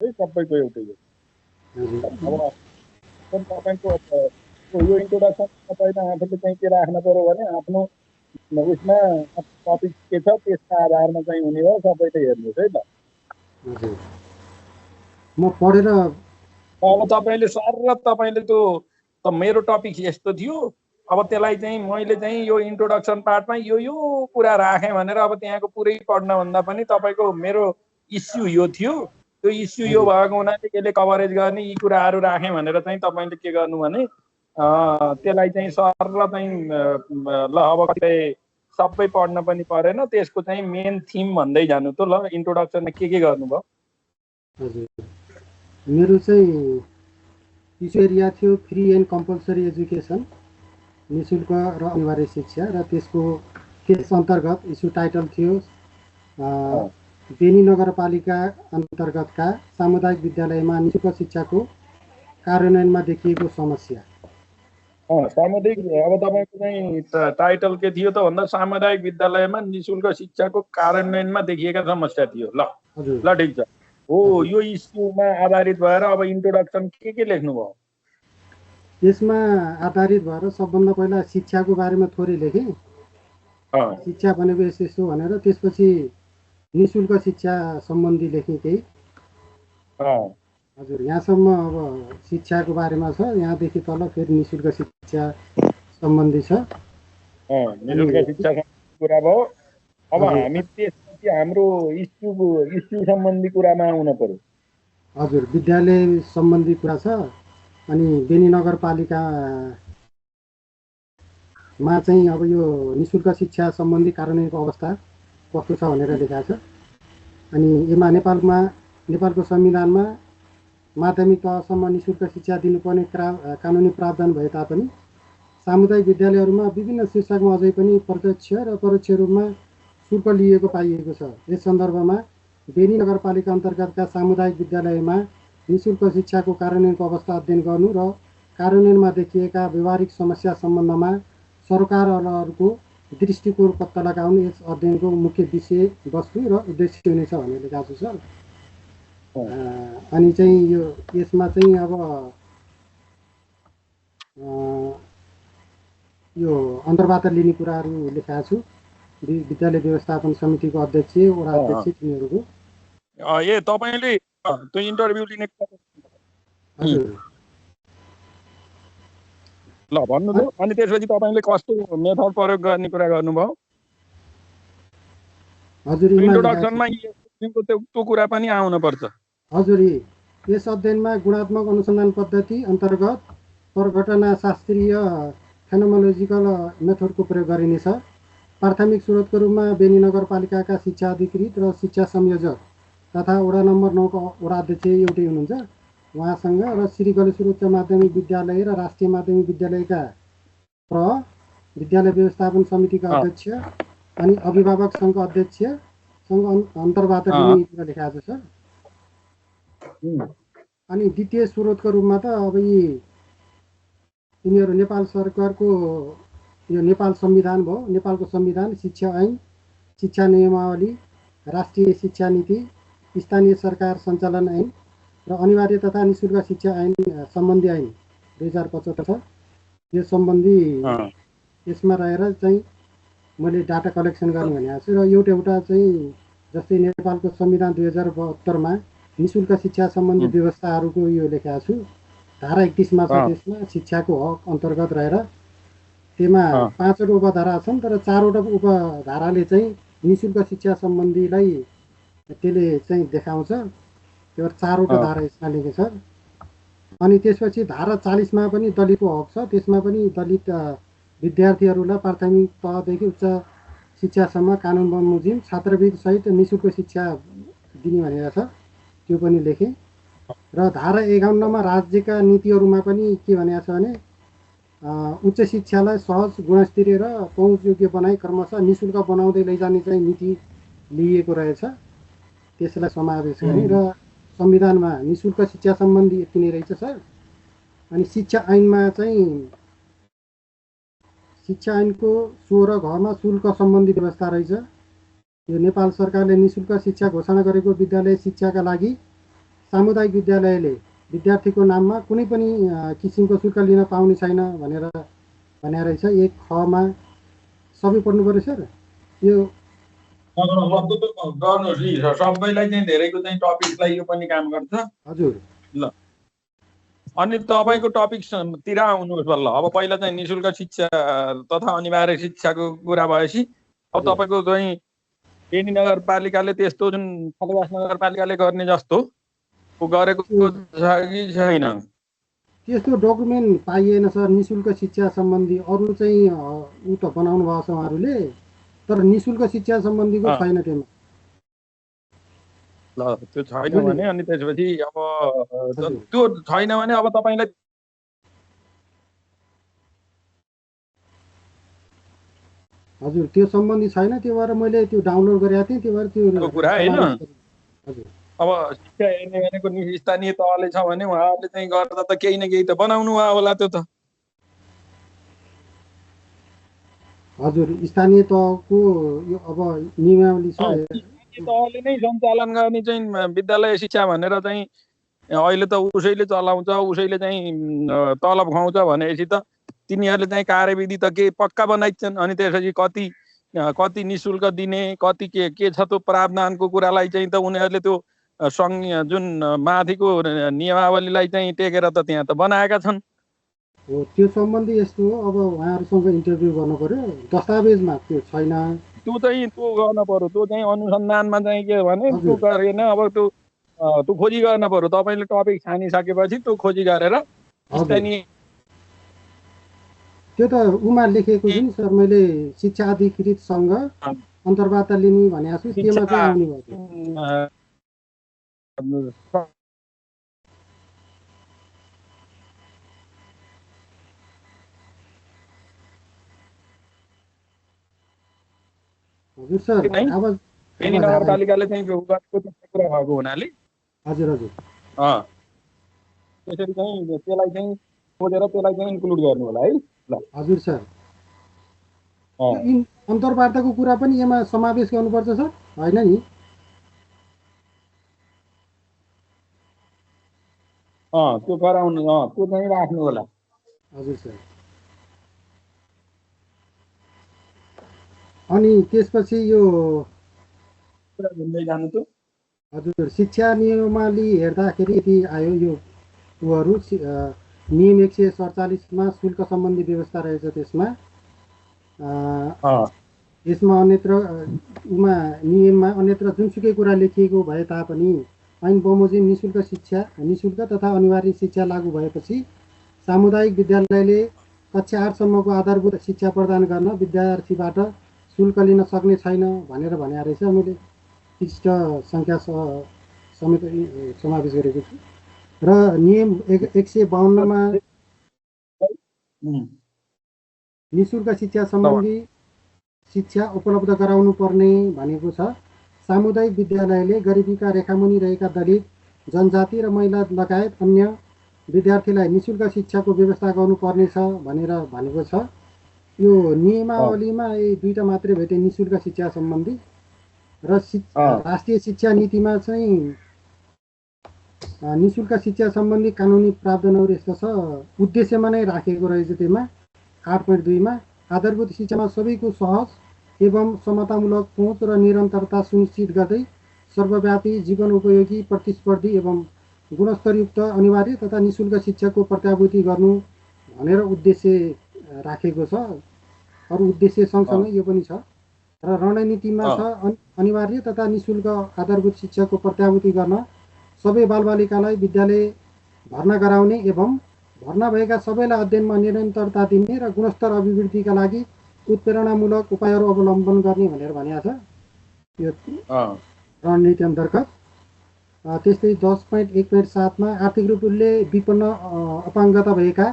है सबैको एउटै हो। हजुर अब तपाईँको यो इन्ट्रोडक्सन तपाईँले आफूले चाहिँ के राख्नु पर्यो भने आफ्नो उसमा टपिक के छ त्यसका आधारमा चाहिँ हुने हो, सबैले हेर्नुहोस् है त। हजुर म पढेर अब तपाईँले सर तपाईँले त्यो त मेरो टपिक यस्तो थियो, अब त्यसलाई चाहिँ मैले चाहिँ यो इन्ट्रोडक्सन पार्टमा यो कुरा राखेँ भनेर अब त्यहाँको पुरै पढ्नभन्दा पनि तपाईँको मेरो इस्यु यो थियो, त्यो इस्यु यो भएको हुनाले यसले कभरेज गर्ने यी कुराहरू राखेँ भनेर चाहिँ तपाईँले के गर्नु भने त्यसलाई चाहिँ सर र चाहिँ ल अब सबै पढ्न पनि परेन, त्यसको चाहिँ मेन थिम भन्दै जानु त ल इन्ट्रोडक्सनमा के गर्नुभयो। हजुर मेरो चाहिँ इस्यु एरिया थियो फ्री एन्ड कम्पलसरी एजुकेसन, निःशुल्क र अनिवार्य शिक्षा, र त्यसको त्यस अन्तर्गत इस्यु टाइटल थियो बेनी नगरपालिका अन्तर्गतका सामुदायिक विद्यालयमा निःशुल्क शिक्षाको कार्यान्वयनमा देखिएको समस्या। सामुदायिक अब तपाईँको चाहिँ टाइटल के थियो त भन्दा सामुदायिक विद्यालयमा निःशुल्क शिक्षाको कार्यान्वयनमा देखिएका समस्या थियो। ल ल ठिक छ, हो यो इस्युमा आधारित भएर अब इन्ट्रोडक्सन के लेख्नुभयो? यसमा आधारित भएर सबभन्दा पहिला शिक्षाको बारेमा थोरै लेखेँ, शिक्षा भनेको यस्तो भनेर, त्यसपछि निःशुल्क शिक्षा सम्बन्धी लेखेँ केही। हजुर यहाँसम्म अब शिक्षाको बारेमा छ, यहाँदेखि तल फेरि निःशुल्क शिक्षा सम्बन्धी छ। निःशुल्क शिक्षा कुरा भयो। अब हामी त्यसपछि हाम्रो इस्यु सम्बन्धी कुरामा आउन पर्यो। हजुर विद्यालय सम्बन्धी कुरा छ। अनि बेनी नगरपालिकामा चाहिँ अब यो निःशुल्क शिक्षा सम्बन्धी कार्यान्वयनको अवस्था कस्तो छ भनेर लेखाएको छ। अनि यसमा नेपालको संविधानमा माध्यमिक तहसम्म निःशुल्क शिक्षा दिनुपर्ने कानुनी प्रावधान भए तापनि सामुदायिक विद्यालयहरूमा विभिन्न शीर्षकमा अझै पनि प्रत्यक्ष र परोक्ष रूपमा शुल्क लिएको पाइएको छ। यस सन्दर्भमा बेनी नगरपालिका अन्तर्गतका सामुदायिक विद्यालयमा निःशुल्क शिक्षाको कार्यान्वयनको अवस्था अध्ययन गर्नु र कार्यान्वयनमा देखिएका व्यवहारिक समस्या सम्बन्धमा सरकारहरूको दृष्टिकोण पत्ता लगाउनु यस अध्ययनको मुख्य विषय वस्तु र उद्देश्य हुनेछ भन्ने लेखाएको छ। अनि चाहिँ यसमा चाहिँ अब यो अन्तर्वार्ता लिने कुराहरू लेखाएको छु। विद्यालय व्यवस्थापन समितिको अध्यक्ष, वडा अध्यक्ष तिनीहरूको। ए तपाईले त्यो इन्टरभ्यु लिने हजुर ल भन्नु त। अनि त्यसपछि तपाईले कस्तो मेथड प्रयोग गर्ने कुरा गर्नुभयो? हजुर इन्ट्रोडक्सनमा त्यो कुरा पनि आउन पर्छ। हजुर यस अध्ययनमा गुणात्मक अनुसन्धान पद्धति अन्तर्गत प्रघटनाशास्त्रीय फेनोमोलोजिकल मेथडको प्रयोग गरिनेछ। प्राथमिक स्रोतको रूपमा बेनी नगरपालिकाका शिक्षा अधिकृत र शिक्षा संयोजक तथा वडा नम्बर 9 को वडा अध्यक्ष एउटै हुनुहुन्छ उहाँसँग, र श्री गलेश्वर उच्च माध्यमिक विद्यालय र राष्ट्रिय माध्यमिक विद्यालयका विद्यालय व्यवस्थापन समितिका अध्यक्ष अनि अभिभावक सङ्घ अध्यक्षसँग अन्तर्वार्ता लिने कुरा लेखाएको छ। अनि द्वितीय स्रोतको रूपमा त अब यिनीहरू नेपाल सरकारको यो नेपाल संविधान भयो, नेपालको संविधान, शिक्षा ऐन, शिक्षा नियमावली, राष्ट्रिय शिक्षा नीति, स्थानीय सरकार सञ्चालन ऐन र अनिवार्य तथा निःशुल्क शिक्षा ऐन सम्बन्धी ऐन 2075 छ। यो सम्बन्धी यसमा रहेर चाहिँ मैले डाटा कलेक्सन गर्ने भनेको छु। र एउटा चाहिँ जस्तै नेपालको संविधान 2072 मा निःशुल्क शिक्षा सम्बन्धी व्यवस्थाहरूको यो लेखेको छु। धारा 31 मा छ, त्यसमा शिक्षाको हक अन्तर्गत रहेर त्यसमा 5वटा उपधारा छन्, तर 4वटा उपधाराले चाहिँ निःशुल्क शिक्षा सम्बन्धीलाई त्यसले चाहिँ देखाउँछ। त्यो 4वटा धारा यसमा लेखेको छ। अनि त्यसपछि धारा 40 मा पनि दलितको हक छ। त्यसमा पनि दलित विद्यार्थीहरूलाई प्राथमिक तहदेखि उच्च शिक्षासम्म कानुन बमोजिम छात्रवृत्ति सहित निःशुल्क शिक्षा दिने भनेको छ, त्यो पनि लेखेँ। र धारा 51 मा राज्यका नीतिहरूमा पनि के भनेको छ भने उच्च शिक्षालाई सहज, गुणस्तरीय र पहुँचयोग्य बनाई क्रमशः निःशुल्क बनाउँदै लैजाने चाहिँ नीति लिएको रहेछ, त्यसलाई समावेश गरे। र संविधानमा निःशुल्क शिक्षा सम्बन्धी यति नै रहेछ सर। अनि शिक्षा ऐनमा चाहिँ शिक्षा ऐनको 16 घमा शुल्क सम्बन्धी व्यवस्था रहेछ। यो नेपाल सरकारले निःशुल्क शिक्षा घोषणा गरेको विद्यालय शिक्षाका लागि सामुदायिक विद्यालयले विद्यार्थीको नाममा कुनै पनि किसिमको शुल्क लिन पाउने छैन भनेर भने रहेछ। 1 खमा सबै पढ्नु पर्यो सर यो। गर्नुहोस् सबैलाई चाहिँ धेरैको चाहिँ टपिकलाई यो पनि काम गर्छ। हजुर ल अनि तपाईँको टपिकतिर आउनुहोस् बल्ल। अब पहिला चाहिँ निशुल्क शिक्षा तथा अनिवार्य शिक्षाको कुरा भएपछि अब तपाईँको चाहिँ बेनी नगरपालिकाले त्यस्तो जुन खलवास नगरपालिकाले गर्ने जस्तो गरेको छ कि छैन? त्यस्तो डकुमेन्ट पाइएन सर। निशुल्क शिक्षा सम्बन्धी अरू चाहिँ उ त बनाउनु भएको छ उहाँहरूले, तर निशुल्क शिक्षा सम्बन्धीको छैन त्यसमा। ल त्यो छैन भने अनि त्यसपछि अब त्यो छैन भने अब तपाईँलाई हजुर त्यो सम्बन्धी छैन। त्यो भएर मैले त्यो डाउनलोड गरेको थिएँ। त्यो भएर त्यो कुरा होइन। हजुर अब शिक्षा हेर्ने भनेको स्थानीय तहले छ भने उहाँहरूले चाहिँ गर्दा त केही न केही त बनाउनु होला त्यो त। हजुर स्थानीय तहको यो अब नियमावली छ। तहले नै सञ्चालन गर्ने चाहिँ विद्यालय शिक्षा भनेर चाहिँ अहिले त उसैले चलाउँछ, उसैले चाहिँ तलब खुवाउँछ भनेपछि त तिनीहरूले चाहिँ कार्यविधि त के पक्का बनाइछन्। अनि त्यसपछि कति निशुल्क दिने, कति के छ त्यो प्रावधानको कुरालाई चाहिँ त उनीहरूले त्यो सङ्घ जुन माथिको नियमावलीलाई चाहिँ टेकेर त त्यहाँ त बनाएका छन्। हो त्यो सम्बन्धी यस्तो हो। अब उहाँहरूसँग इन्टरभ्यू गर्नु पर्यो। दस्तावेजमा त्यो छैन। त्यो चाहिँ त्यो गर्न पर्यो। त्यो चाहिँ अनुसन्धानमा चाहिँ के भने त्यो गरेन। अब त्यो खोजी गर्न पर्यो। तपाईँले टपिक छानिसकेपछि त्यो खोजी गरेर स्थानीय त्यो त उमा लेखेको छु नि सर मैले। शिक्षा अधिकृत सङ्घ अन्तर्वार्ता लिने भनेको छु। त्यसमा चाहिँ आउने भयो। हजुर सर आवाज नगरपालिकाले चाहिँ गरेको कुरा भएको हुनाले हजुर हजुर त्यसरी चाहिँ त्यसलाई चाहिँ खोजेर त्यसलाई चाहिँ इन्क्लुड गर्नु होला है। ल हजुर सर अन्तर्वार्ताको कुरा पनि यसमा समावेश गर्नुपर्छ सर, होइन नि? त्यो गराउनु त्यो चाहिँ राख्नु होला। हजुर सर। अनि त्यसपछि यो कुरा घुम्दै जानु त। हजुर शिक्षा नियमावली हेर्दाखेरि यति आयो यो उहरू नियम 147 शुल्क सम्बन्धी व्यवस्था रहेछ। त्यसमा यसमा अन्यत्र नियममा अन्यत्र जुनसुकै कुरा लेखिएको भए तापनि ऐन बमोजिम निशुल्क तथा अनिवार्य शिक्षा लागू भएपछि सामुदायिक विद्यालयले कक्षा 8 सम्मको आधारभूत शिक्षा प्रदान गर्न विद्यार्थीबाट शुल्क लिन सक्ने छैन भनेर भने रहेछ। मैले विशिष्ट सङ्ख्या समेत समावेश गरेको छु। र नियम 152मा निशुल्क शिक्षा सम्बन्धी शिक्षा उपलब्ध गराउनु पर्ने भनेको छ। सामुदायिक विद्यालयले गरिबीका रेखामुनि रहेका दलित, जनजाति र महिला लगायत अन्य विद्यार्थीलाई निशुल्क शिक्षाको व्यवस्था गर्नुपर्नेछ भनेर भनेको छ। यो नियमावलीमा यी दुईटा मात्रै भेटे, निशुल्क शिक्षा सम्बन्धी र राष्ट्रिय शिक्षा नीतिमा चाहिँ निशुल्क शिक्षा सम्बन्धी कानुनी प्रावधानहरू यस्तो छ। उद्देश्यमा नै राखेको रहेछ। त्यसमा 8.2मा आधारभूत शिक्षामा सबैको सहज एवं समतामूलक पहुँच र निरन्तरता सुनिश्चित गर्दै सर्वव्यापी जीवन उपयोगी प्रतिस्पर्धी एवं गुणस्तरयुक्त अनिवार्य तथा निशुल्क शिक्षाको प्रत्याभूति गर्नु भनेर उद्देश्य राखेको छ। अरू उद्देश्य सँगसँगै यो पनि छ। र रणनीतिमा छ अनिवार्य तथा निशुल्क आधारभूत शिक्षाको प्रत्याभूति गर्न सबै बालबालिकालाई विद्यालय भर्ना गराउने एवं भर्ना भएका सबैलाई अध्ययनमा निरन्तरता दिने र गुणस्तर अभिवृद्धिका लागि उत्प्रेरणामूलक उपायहरू अवलम्बन गर्ने भनेर भनेको छ यो रणनीति अन्तर्गत। त्यस्तै 10.1.7मा आर्थिक रूपले विपन्न अपाङ्गता भएका,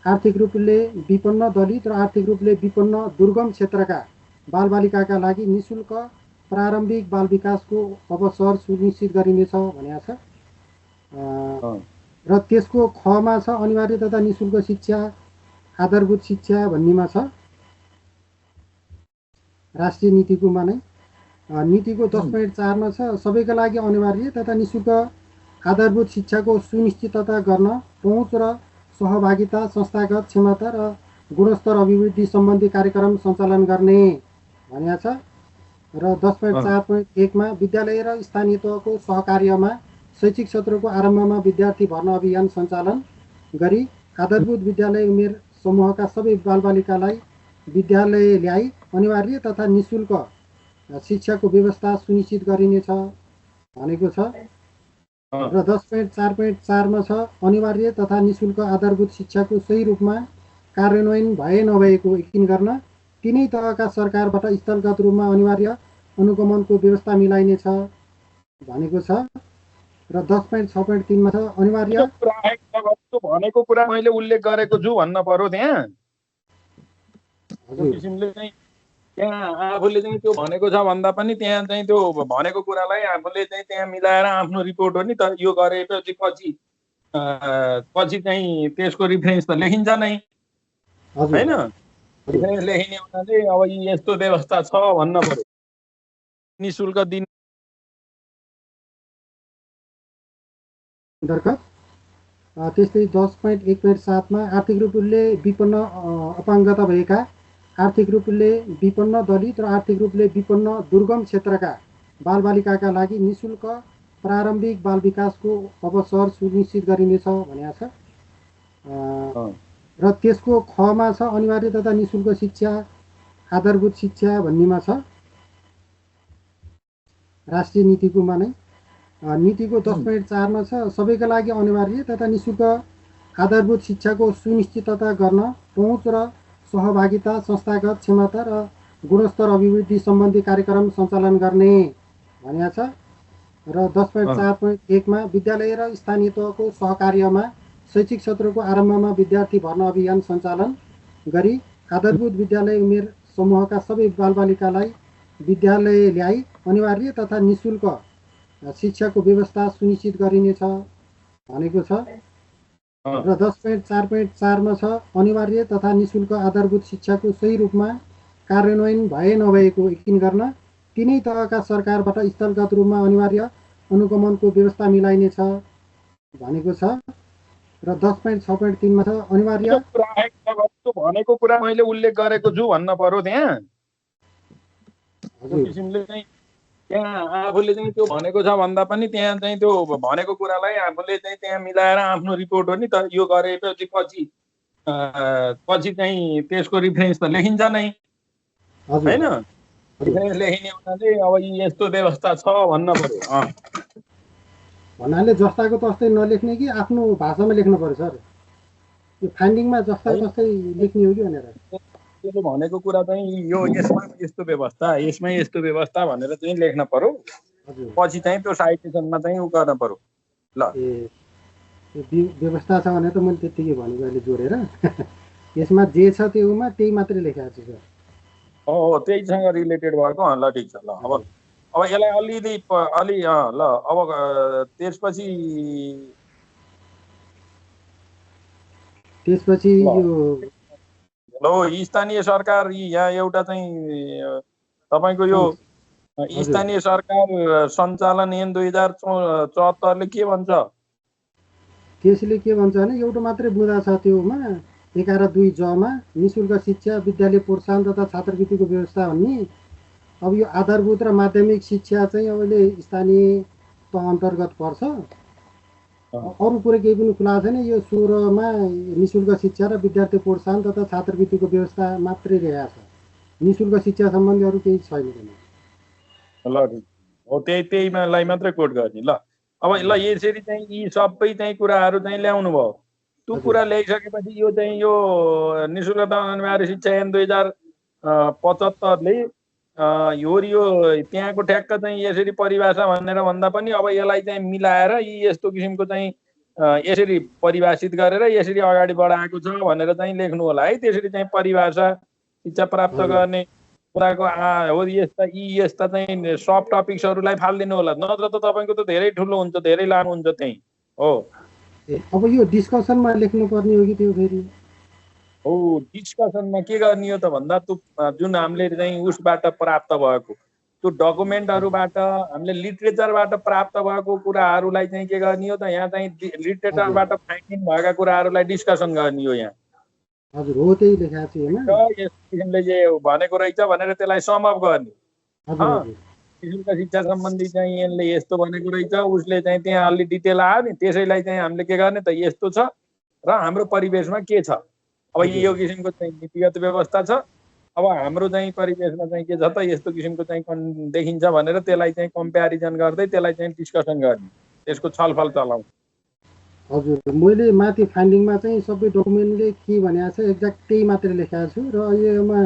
आर्थिक रूपले विपन्न दलित र आर्थिक रूपले विपन्न दुर्गम क्षेत्रका बालबालिकाका लागि निशुल्क प्रारम्भिक बाल विकासको अवसर सुनिश्चित गरिनेछ भनेको छ। र त्यसको खमा छ अनिवार्य तथा निशुल्क शिक्षा आधारभूत शिक्षा भन्नेमा छ राष्ट्रिय नीतिकोमा नै। नीतिको 10.4मा छ सबैका लागि अनिवार्य तथा निशुल्क आधारभूत शिक्षाको सुनिश्चितता गर्न पहुँच र सहभागिता, संस्थागत क्षमता र गुणस्तर अभिवृद्धि सम्बन्धी कार्यक्रम सञ्चालन गर्ने भनेको छ। र 10.4.1 मा विद्यालय र स्थानीय तहको सहकार्यमा शैक्षिक सत्रको आरम्भमा विद्यार्थी भर्ना अभियान सञ्चालन गरी आधारभूत विद्यालय उमेर समूहका सबै बालबालिकालाई विद्यालय ल्याई अनिवार्य तथा निशुल्क शिक्षाको व्यवस्था सुनिश्चित गरिनेछ भनेको छ। र 10.4.4 मा छ अनिवार्य तथा निशुल्क आधारभूत शिक्षाको सही रूपमा कार्यान्वयन भए नभएको यकिन गर्न तिनै तहका सरकारबाट स्थलगत रूपमा अनिवार्य अनुगमनको व्यवस्था मिलाइनेछ भनेको छ। र 10.6.3 मा छ अनिवार्य भनेको कुरा मैले उल्लेख गरेको छु भन्न पर्यो त्यहाँ। किसिमले चाहिँ त्यहाँ आफूले चाहिँ त्यो भनेको छ भन्दा पनि त्यहाँ चाहिँ त्यो भनेको कुरालाई आफूले चाहिँ त्यहाँ मिलाएर आफ्नो रिपोर्ट हो नि त यो गरेपछि पछि चाहिँ त्यसको रिफरेन्स त लेखिन्छ नै हैन। लेखिने हुनाले अब यस्तो व्यवस्था छ भन्न पर्यो। निशुल्क दिन त्यस्तै 10.1.7 मा आर्थिक रूपले विपन्न अपाङ्गता भएका, आर्थिक रूपले विपन्न दलित र आर्थिक रूपले विपन्न दुर्गम क्षेत्रका बालबालिकाका लागि निशुल्क प्रारम्भिक बाल विकासको अवसर सुनिश्चित गरिनेछ भनेको छ। र त्यसको खमा छ अनिवार्य तथा निशुल्क शिक्षा, आधारभूत शिक्षा भन्नेमा छ राष्ट्रिय नीतिकोमा नै। नीतिको 10.4 मा छ सबैका लागि अनिवार्य तथा निशुल्क आधारभूत शिक्षाको सुनिश्चितता गर्न पहुँच र सहभागिता, संस्थागत क्षमता र गुणस्तर अभिवृद्धि सम्बन्धी कार्यक्रम सञ्चालन गर्ने भनेको छ। र 10.4.1 मा विद्यालय र स्थानीय तहको सहकार्यमा शैक्षिक सत्रको आरम्भमा विद्यार्थी भर्ना अभियान सञ्चालन गरी आधारभूत विद्यालय उमेर समूहका सबै बालबालिकालाई विद्यालय ल्याई अनिवार्य तथा निशुल्क शिक्षाको व्यवस्था सुनिश्चित गरिनेछ भनेको छ। र 10.4.4 मा छ अनिवार्य तथा निशुल्क आधारभूत शिक्षाको सही रूपमा कार्यान्वयन भए नभएको यकिन गर्न तिनै तहका सरकारबाट स्थलगत रूपमा अनिवार्य अनुगमनको व्यवस्था मिलाइनेछ भनेको छ। र 10.6.3 मा छ अनिवार्य भनेको कुरा मैले उल्लेख गरेको छु भन्न पर्यो त्यहाँ। किसिमले चाहिँ त्यहाँ आफूले चाहिँ त्यो भनेको छ भन्दा पनि त्यहाँ चाहिँ त्यो भनेको कुरालाई आफूले चाहिँ त्यहाँ मिलाएर आफ्नो रिपोर्ट हो नि त यो गरेपछि पछि चाहिँ त्यसको रिफरेन्स त लेखिन्छ नै हैन। लेखिने हुनाले अब यस्तो व्यवस्था छ भन्न पर्यो। भन्नाले जस्ताको तस्तै नलेख्ने कि आफ्नो भाषामा लेख्नु पर्यो सर? यो फाइन्डिङमा जस्ता तस्तै लेख्ने हो कि भनेर त्यसले भनेको कुरा चाहिँ यो यसमा यस्तो व्यवस्था, यसमा यस्तो व्यवस्था भनेर चाहिँ लेख्न पर्यो। पछि चाहिँ त्यो साइटेसनमा चाहिँ उ गर्न पर्यो। ल व्यवस्था छ भने त मैले त्यतिकै भनेको अहिले जोडेर यसमा जे छ त्योमा त्यही मात्रै लेखेको छु सर। हो त्यहीसँग रिलेटेड भएको। ल ठिक छ। ल अब यसलाई अलि ल अब त्यसपछि यो ल स्थानीय सरकार यहाँ एउटा चाहिँ तपाईको यो स्थानीय सरकार सञ्चालन ऐन 2074 ले के भन्छ? त्यसले के भन्छ भने एउटा मात्रै बुँदा छ त्योमा 11.2 ज मा निशुल्क शिक्षा, विद्यालय प्रोत्साहन तथा छात्रवृत्तिको व्यवस्था भन्ने। अब यो आधारभूत र माध्यमिक शिक्षा चाहिँ अहिले स्थानीय तह अन्तर्गत पर्छ। अरू कुरो केही पनि खुला छैन। यो 16 मा निशुल्क शिक्षा र विद्यार्थी प्रोत्साहन तथा छात्रवृत्तिको व्यवस्था मात्रै रहेको छ। निशुल्क शिक्षा सम्बन्धी अरू केही छैन। ल ठिक हो, त्यहीलाई मात्रै कोट गर्ने। ल अब ल यसरी चाहिँ यी सबै चाहिँ कुराहरू चाहिँ ल्याउनु भयो। त्यो कुरा ल्याइसकेपछि यो चाहिँ यो निशुल्क अनिवार्य शिक्षा ऐन 2075 ले यो त्यहाँको ठ्याक्क चाहिँ यसरी परिभाषा भनेर भन्दा पनि अब यसलाई चाहिँ मिलाएर यी यस्तो किसिमको चाहिँ यसरी परिभाषित गरेर यसरी अगाडि बढाएको छ भनेर चाहिँ लेख्नु होला है। त्यसरी चाहिँ परिभाषा शिक्षा प्राप्त गर्ने कुराको हो यस्ता चाहिँ सब टपिक्सहरूलाई फालिदिनु होला, नत्र त तपाईँको त धेरै ठुलो हुन्छ, धेरै लामो हुन्छ त्यही हो। अब यो डिस्कसनमा लेख्नु पर्ने हो कि त्यो फेरि हो डिस्कसनमा के गर्ने हो त भन्दा जुन हामीले चाहिँ उसबाट प्राप्त भएको त्यो डकुमेन्टहरूबाट हामीले लिटरेचरबाट प्राप्त भएको कुराहरूलाई चाहिँ के गर्ने हो त यहाँ चाहिँ लिटरेचरबाट फाइन्डिङ भएका कुराहरूलाई डिस्कसन गर्ने हो यहाँ हजुर हो त्यही लेखा छ हैन यस किसिमले जे भनेको रहेछ भनेर त्यसलाई समअप गर्ने हजुर किसिमका शिक्षा सम्बन्धी चाहिँ यसले यस्तो भनेको रहेछ उसले चाहिँ त्यहाँ अलि डिटेल आयो नि त्यसैलाई चाहिँ हामीले के गर्ने त यस्तो छ र हाम्रो परिवेशमा के छ अब यो किसिमको चाहिँ नीतिगत व्यवस्था छ अब हाम्रो चाहिँ परिवेशमा चाहिँ के छ त यस्तो किसिमको चाहिँ देखिन्छ भनेर त्यसलाई चाहिँ कम्प्यारिजन गर्दै त्यसलाई चाहिँ डिस्कसन गर्ने त्यसको छलफल चलाउँ हजुर मैले माथि फाइन्डिङमा चाहिँ सबै डकुमेन्टले के भनेको छ एक्ज्याक्ट त्यही मात्रै लेखेको छु र योमा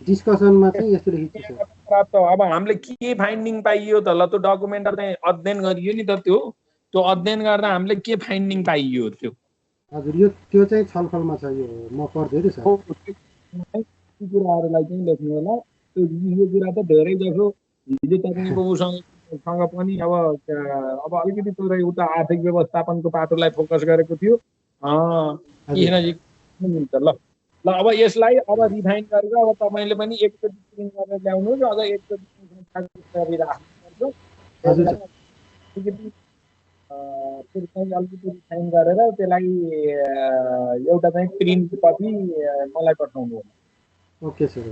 डिस्कसनमा चाहिँ यस्तो लेखिएको छ प्राप्त अब हामीले के फाइन्डिङ पाइयो त ल त्यो डकुमेन्टहरू चाहिँ अध्ययन गरियो नि त त्यो अध्ययन गर्दा हामीले के फाइन्डिङ पाइयो त्यो हजुर यो त्यो चाहिँ छलफलमा छ यो म पढ्दै सर कुराहरूलाई चाहिँ लेख्नु होला यो कुरा त धेरै जसो हिजो तपाईँको उसँग पनि अब अलिकति थोरै उता आर्थिक व्यवस्थापनको पाटोलाई फोकस गरेको थियो किनजी मिल्छ ल ल अब यसलाई अब रिफाइन गरेर अब तपाईँले पनि एकचोटि प्रिन्ट गरेर ल्याउनुहोस् अझ एकचोटि राख्नुपर्छ अलिकति रिफाइन गरेर त्यसलाई एउटा चाहिँ प्रिन्ट कपी मलाई पठाउनु होला ओके सर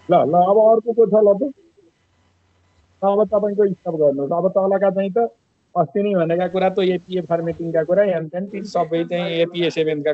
ल ल अब अर्को को छ ल त अब तपाईँको स्टप गर्नुहोस् अब तलका चाहिँ त अस्ति नै भनेका कुरा त एपिए फर्मेटिङका कुरा एनएन सबै चाहिँ एपिए 7 का